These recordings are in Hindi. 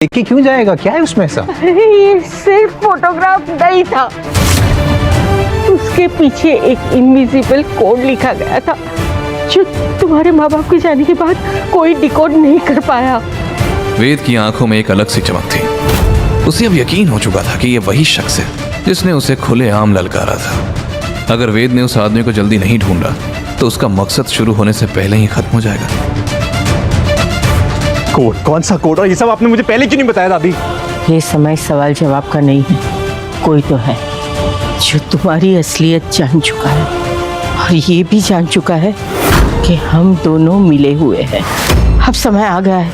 देख के क्यों जाएगा? क्या है उसमें ऐसा? ये सिर्फ फोटोग्राफ नहीं था, उसके पीछे एक इनविजिबल कोड लिखा गया था जो तुम्हारे माँ बाप के जाने के बाद कोई डिकोड नहीं कर पाया। वेद की आंखों में एक अलग सी चमक थी। उसे अब यकीन हो चुका था कि ये वही शख्स है जिसने उसे खुलेआम ललकारा था। अगर वेद ने उस आदमी को जल्दी नहीं ढूंढा तो उसका मकसद शुरू होने से पहले ही खत्म हो जाएगा। कोड? कौन सा कोड? और ये सब आपने मुझे पहले क्यों नहीं बताया दादी? ये समय सवाल जवाब का नहीं है। कोई तो है जो तुम्हारी असलियत जान चुका है और ये भी जान चुका है कि हम दोनों मिले हुए हैं। अब समय आ गया है,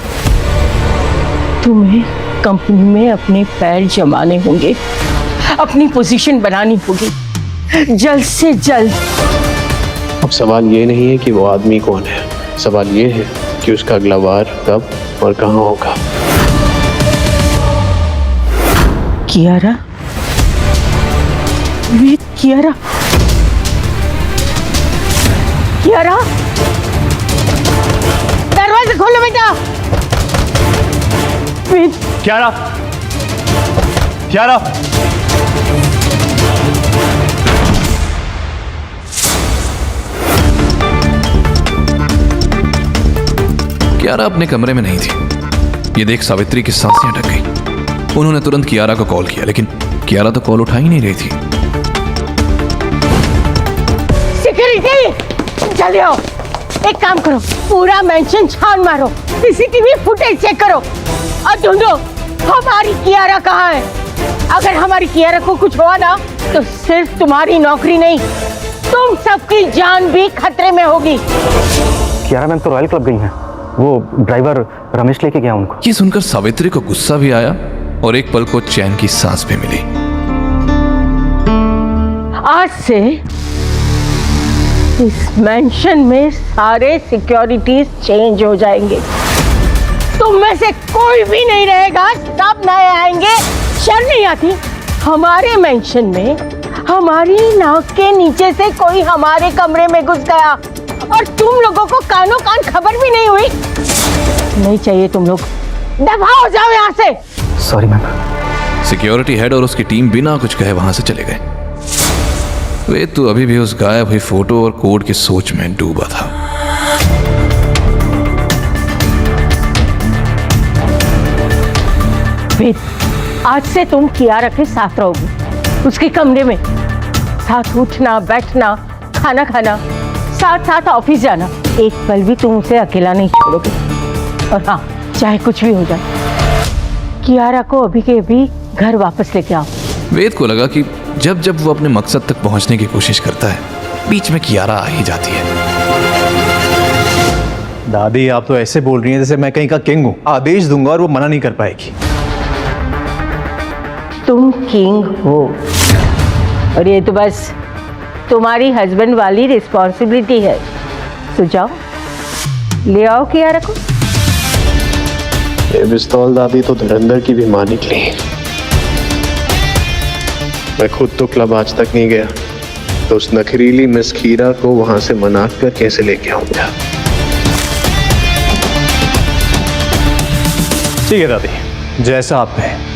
तुम्हें कंपनी में अपने पैर जमाने होंगे, अपनी पोजीशन बनानी होगी जल्द से जल्द। अब सवाल ये नहीं है कि वो आदमी कौन है, सवाल ये है कि उसका अगला वार कब और कहाँ होगा। कियारा, वेद, कियारा, कियारा, दरवाजा खोलो बेटा। वेद, कियारा, कियारा, कियारा अपने कमरे में नहीं थी। ये देख सावित्री की सांसें अटक गई। उन्होंने तुरंत कियारा को कॉल किया, लेकिन कियारा तो कॉल उठा ही नहीं रही थी। सिक्योरिटी, जल्दी आओ। एक काम करो, पूरा मेंशन छान मारो, सीसीटीवी फुटेज चेक करो और ढूंढो हमारी कियारा कहाँ है। अगर हमारी कियारा को कुछ हुआ ना तो सिर्फ तुम्हारी नौकरी नहीं, तुम सबकी जान भी खतरे में होगी। कियारा मैम तो रॉयल क्लब गई हैं। वो ड्राइवर रमेश लेके गया उनको। ये सुनकर सावित्री को गुस्सा भी आया और एक पल को चैन की सांस भी मिली। आज से इस मेंशन में सारे सिक्योरिटीज चेंज हो जाएंगे। तुम में से कोई भी नहीं रहेगा, सब नए आएंगे। शर्म नहीं आती? हमारे मेंशन में हमारी नाक के नीचे से कोई हमारे कमरे में घुस गया और तुम लोगों को कानों कान खबर भी नहीं हुई। नहीं चाहिए तुम लोग, दफा हो जाओ यहाँ से। Sorry ma'am. सिक्योरिटी हेड और उसकी टीम बिना कुछ कहे वहां से चले गए। वे तो अभी भी उस गायब हुई फोटो और कोड की सोच में डूबा था। वेद, आज से तुम कियारा के साथ रहोगे, उसके कमरे में साथ उठना बैठना, खाना खाना, साथ साथ ऑफिस जाना। एक पल भी तुम उसे अकेला नहीं छोड़ोगे। और हाँ, चाहे कुछ भी हो जाए, कियारा को अभी के अभी घर वापस लेके आओ। वेद को लगा कि जब जब वो अपने मकसद तक पहुंचने की कोशिश करता है, बीच में कियारा आ ही जाती है। दादी, आप तो ऐसे बोल रही हैं जैसे मैं कहीं का किंग हूँ। आदेश दूंगा और वो मना नहीं कर पाएगी। तुम किंग हो और ये तो बस तुम्हारी हस्बैंड वाली रिस्पॉन्सिबिलिटी है। तो जाओ, ले आओ कियारा को। ये पिस्तौल दादी तो धुरंधर की भी मां निकली। मैं खुद तो क्लब आज तक नहीं गया, तो उस नखरीली मिस खीरा को वहां से मना कर कैसे लेके आऊंगा। ठीक है दादी, जैसा आप कहें।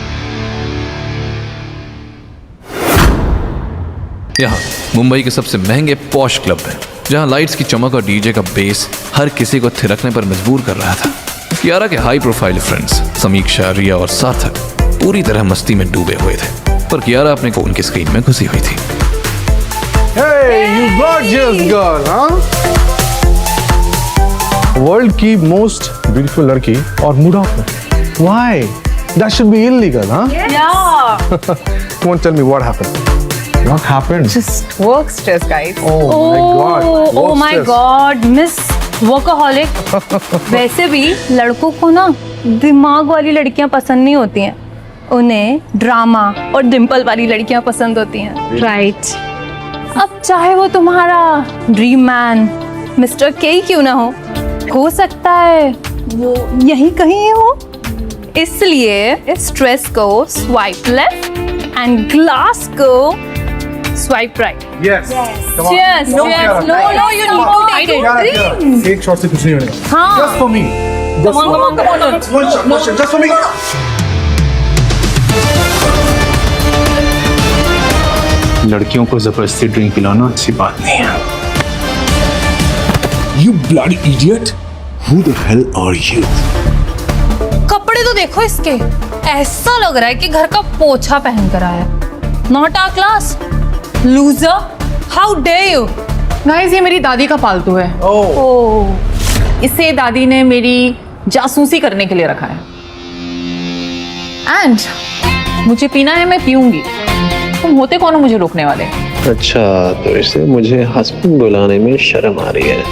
यहाँ मुंबई के सबसे महंगे पॉश क्लब में, जहाँ लाइट्स की चमक और डीजे का बेस हर किसी को थिरकने पर मजबूर कर रहा था, कियारा के हाई प्रोफाइल फ्रेंड्स समीक्षा, रिया और सार्थक पूरी तरह मस्ती में डूबे हुए थे, पर कियारा अपने फोन की स्क्रीन में घुसी हुई थी। Hey, you gorgeous girl, huh? World की मोस्ट ब्यूटीफुल लड़की और मूड ऑफ में। Why? That should be illegal, huh? Yeah. Come on, tell me what happened. What happened? Just work stress, guys. Oh my God. Oh Work my stress. God, Miss Workaholic. वैसे भी लड़कों को ना दिमाग वाली लड़कियां पसंद नहीं होती हैं, उन्हें ड्रामा और डिम्पल वाली लड़कियां पसंद होती हैं, राइट? अब चाहे वो तुम्हारा ड्रीम मैन मिस्टर के क्यों ना हो सकता है वो यहीं कहीं हो। इसलिए स्ट्रेस को स्वाइप लेफ्ट एंड ग्लास को swipe right. Yes. Come on. Yes, No, yes. Kiara, No, Kiara. no, you need to take it. Drink. एक शॉट से कुछ नहीं होगा। हाँ. Just for me. Come on, come on, come on. One shot, just for me. लड़कियों को जबरदस्ती ड्रिंक पिलाना अच्छी बात नहीं है। You bloody idiot! Who the hell are you? कपड़े तो देखो इसके, ऐसा लग रहा है कि घर का पोछा पहन कर आया। Not our class, loser, how dare you. Guys ये मेरी दादी का पालतू है। ओह, इसे दादी ने मेरी जासूसी करने के लिए रखा है। एंड मुझे पीना है, मैं पीऊंगी। तुम होते कौन हो मुझे रोकने वाले? अच्छा, तो इसे मुझे हस्बैंड बुलाने में शर्म आ रही है।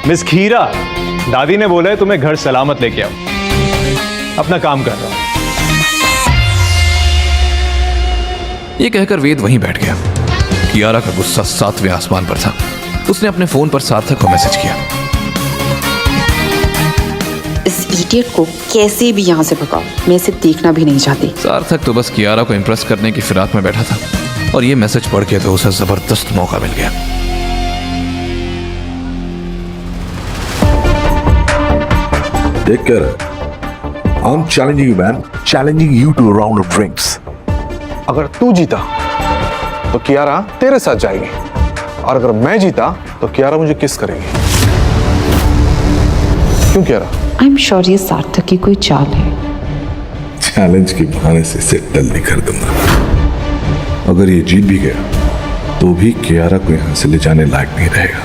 मिस खीरा, दादी ने बोला है तुम्हें घर सलामत लेके आओ। अपना काम कर रहा हूं। ये कहकर वेद वहीं बैठ गया। कियारा का गुस्सा 7वें आसमान पर था। उसने अपने फोन पर सार्थक को मैसेज किया। इस इडियट को कैसे भी यहाँ से भगाओ, मैं इसे देखना भी नहीं चाहती। सार्थक तो बस कियारा को इम्प्रेस करने की फिराक में बैठा था और ये मैसेज पढ़ के तो उसे जबरदस्त मौका मिल गया। Take care. I'm challenging you, man. Challenging you to a round of drinks. अगर तू जीता तो कियारा तेरे साथ जाएगी, और अगर मैं जीता तो कियारा मुझे किस करेगी। क्यों कियारा? आई एम श्योर ये सार्थक की कोई चाल है। चैलेंज के बहाने से इसे टल नहीं कर दूंगा। अगर ये जीत भी गया तो भी कियारा को यहां से ले जाने लायक नहीं रहेगा।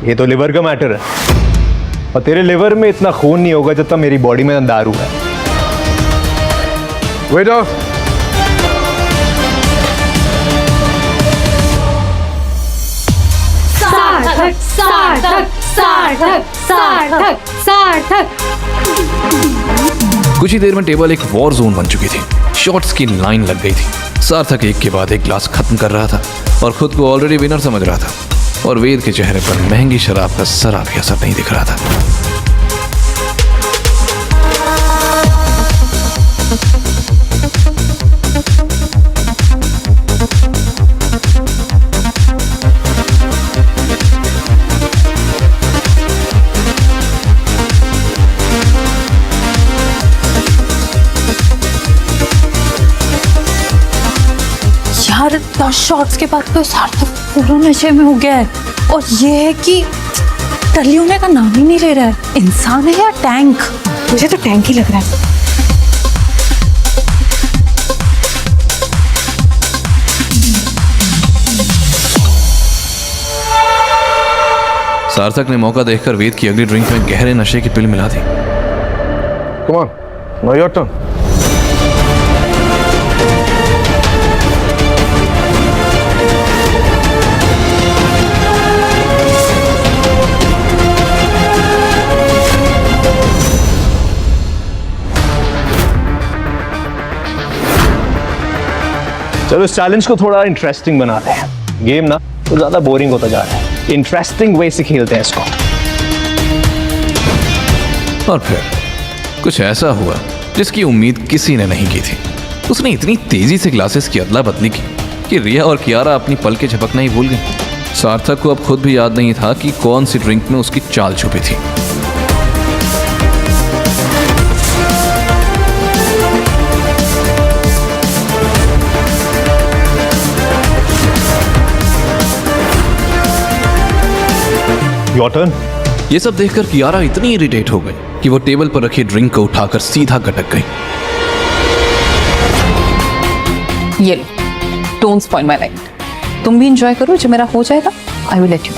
ये तो लिवर का मैटर है, और तेरे लिवर में इतना खून नहीं होगा जब तक मेरी बॉडी में दारू है। वेटर, सार्थक, सार्थक, सार्थक, सार्थक, सार्थक। कुछ ही देर में टेबल एक वॉर जोन बन चुकी थी। शॉट्स की लाइन लग गई थी। सार्थक एक के बाद एक ग्लास खत्म कर रहा था और खुद को ऑलरेडी विनर समझ रहा था, और वेद के चेहरे पर महंगी शराब का जरा भी असर नहीं दिख रहा था। यार 10 शॉट्स के बाद तो सार्थक पूरा नशे में हो गया है, और ये है कि टली होने का नाम ही नहीं ले रहा है। इंसान है या टैंक? मुझे तो टैंक ही लग रहा है। सार्थक ने मौका देखकर वेद की अगली ड्रिंक में गहरे नशे की पिल मिला दी। Come on, now your turn. चलो इस चैलेंज को थोड़ा इंटरेस्टिंग बनाते हैं। गेम ना तो ज्यादा बोरिंग होता जा रहा है, इंटरेस्टिंग वे से खेलते हैं इसको। और फिर कुछ ऐसा हुआ जिसकी उम्मीद किसी ने नहीं की थी। उसने इतनी तेजी से ग्लासेस की अदला बदली की कि रिया और कियारा अपनी पल के झपकना ही भूल गई। सार्थक को अब खुद भी याद नहीं था कि कौन सी ड्रिंक में उसकी चाल छुपी थी। Your turn. ये सब देखकर कियारा इतनी इरिटेट हो गई कि वो टेबल पर रखी ड्रिंक को उठाकर सीधा गटक गई। ये लो, डोंट स्पॉइल माय नाइट। तुम भी एंजॉय करो, जब मेरा हो जाएगा आई विल लेट यू।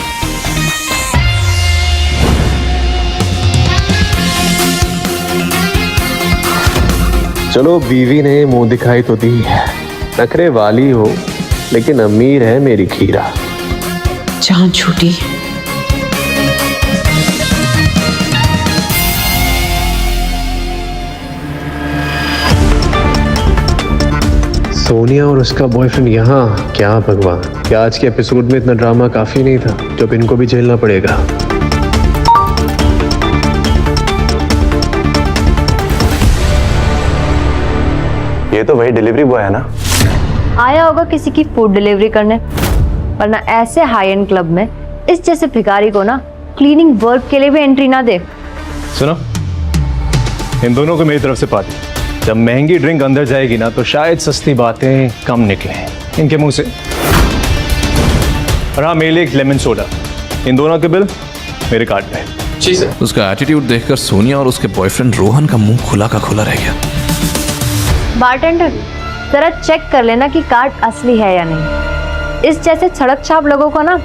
चलो, बीवी ने मुंह दिखाई तो दी है। नखरे वाली हो लेकिन अमीर है मेरी खीरा। जान छूटी। सोनिया और उसका बॉयफ्रेंड यहाँ। क्या भगवान, क्या आज के एपिसोड में इतना ड्रामा काफी नहीं था? जब इनको भी झेलना पड़ेगा। ये तो वही डिलीवरी बॉय है ना? आया होगा किसी की फूड डिलीवरी करने, वरना ऐसे हाई एंड क्लब में इस जैसे भिखारी को ना क्लीनिंग वर्क के लिए भी एंट्री ना दे। सुनो, इन दोनों को मेरी तरफ से पार्टी। जब महंगी ड्रिंक अंदर जाएगी ना तो शायद सस्ती बातें कम निकलें इनके मुंह से। और हाँ, मेरे लिए एक लेमन सोडा, इन दोनों के बिल मेरे कार्ड पे। जी सर। उसका एटीट्यूड देखकर सोनिया और उसके बॉयफ्रेंड रोहन का मुंह खुला का खुला रह गया। बारटेंडर, जरा चेक कर लेना कि कार्ड असली है या नहीं। इस जैसे सड़क छाप लोगों को ना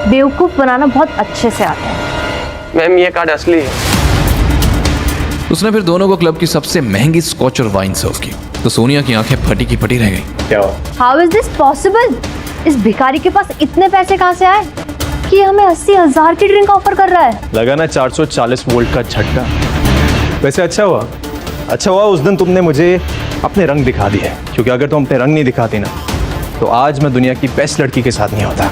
बेवकूफ बनाना बहुत अच्छे से आता है। मैम ये कार्ड असली है। उसने फिर दोनों को क्लब की सबसे महंगी स्कॉच और वाइन सर्व की तो सोनिया की आंखें फटी की फटी रह गई। क्या हुआ? How is this possible? इस भिखारी के पास इतने पैसे कहाँ से आए कि हमें 80,000 की ड्रिंक ऑफर कर रहा है? लगा ना 440 वोल्ट का झटका। वैसे अच्छा हुआ उस दिन तुमने मुझे अपने रंग दिखा दिए, क्योंकि अगर तुम अपने रंग नहीं दिखाती ना तो आज मैं दुनिया की बेस्ट लड़की के साथ नहीं होता।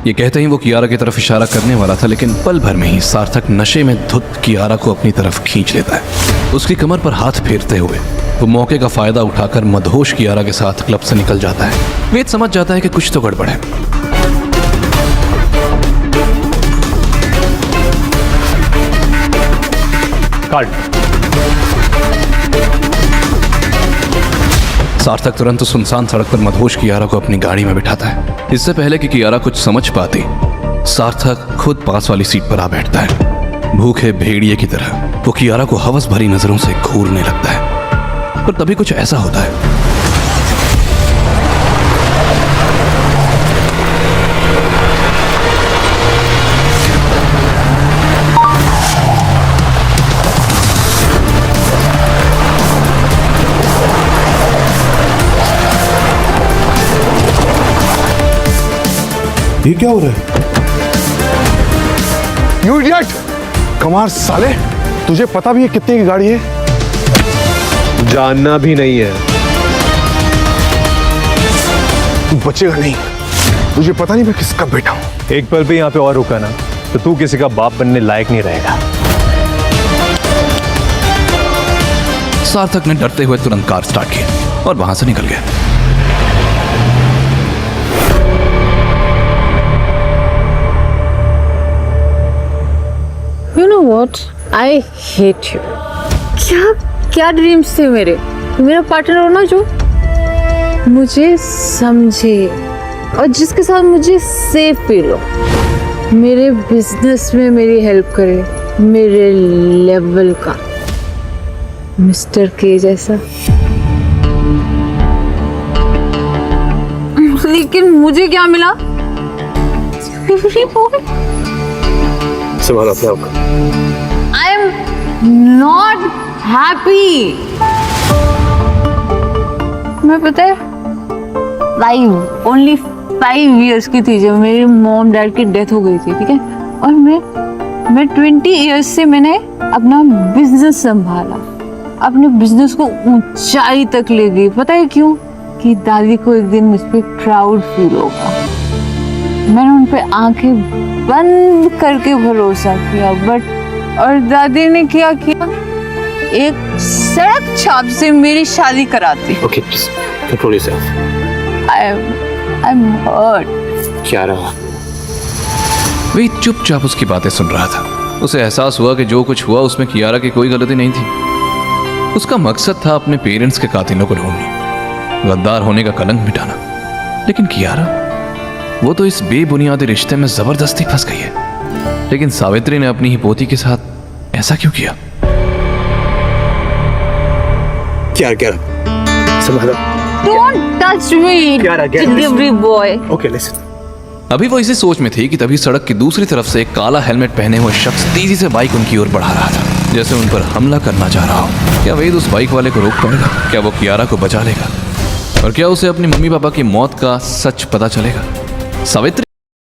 ये कहते ही वो कियारा की तरफ इशारा करने वाला था, लेकिन पल भर में ही सार्थक नशे में धुत कियारा को अपनी तरफ खींच लेता है। उसकी कमर पर हाथ फेरते हुए वो मौके का फायदा उठाकर मदहोश कियारा के साथ क्लब से निकल जाता है। वेद समझ जाता है कि कुछ तो गड़बड़ है। कार्ड। सार्थक तुरंत सुनसान सड़क पर मदहोश कियारा को अपनी गाड़ी में बिठाता है। इससे पहले कि कियारा कुछ समझ पाती, सार्थक खुद पास वाली सीट पर आ बैठता है। भूखे भेड़िए की तरह वो कियारा को हवस भरी नजरों से घूरने लगता है। पर तभी कुछ ऐसा होता है। ये क्या हो रहा है? You idiot! कमार साले, तुझे पता भी है कितने की गाड़ी है? जानना भी नहीं है। तू बचेगा नहीं। तुझे पता नहीं मैं किसका बेटा हूं। एक पल भी यहाँ पे और रुका ना तो तू किसी का बाप बनने लायक नहीं रहेगा। सार्थक ने डरते हुए तुरंत कार स्टार्ट की और वहां से निकल गया। You know what? I hate you. क्या ड्रीम्स थे मेरे? मेरा पार्टनर हो ना जो मुझे समझे और जिसके साथ मुझे सेफ फील हो, मेरे बिजनेस में मेरी हेल्प करे, मेरे लेवल का मिस्टर के जैसा। लेकिन मुझे क्या मिला? संभालो अपने आप को। I am not happy. मैं पता है 5 years की थी जब मेरे मॉम डैड की डेथ हो गई थी, ठीक है। और मैं 20 years से मैंने अपना बिजनेस संभाला, अपने बिजनेस को ऊंचाई तक ले गई। पता है क्यों? कि दादी को एक दिन मुझ पर प्राउड फील होगा। मैंने उन पे आंखें बंद करके भरोसा किया, बट और दादी ने क्या किया? एक सड़क छाप से मेरी शादी कराती। Okay please control yourself. I am hurt. क्या रहा? वे चुपचाप उसकी बातें सुन रहा था। उसे एहसास हुआ कि जो कुछ हुआ उसमें कियारा की कोई गलती नहीं थी। उसका मकसद था अपने पेरेंट्स के कातिलों को ढूंढना, गद्दार होने का कलंक मिटाना। लेकिन कियारा, वो तो इस बेबुनियादी रिश्ते में जबरदस्ती फंस गई है। लेकिन सावित्री ने अपनी ही पोती के साथ ऐसा क्यों किया? क्या संभालो। Don't touch me, delivery boy. Okay listen. अभी वो इसी सोच में थी कि तभी सड़क की दूसरी तरफ से एक काला हेलमेट पहने हुए शख्स तेजी से बाइक उनकी ओर बढ़ा रहा था, जैसे उन पर हमला करना चाह रहा हो। क्या वेद उस बाइक वाले को रोक पाएगा? क्या वो कियारा को बचा लेगा? और क्या उसे अपनी मम्मी पापा की मौत का सच पता चलेगा? सावित्री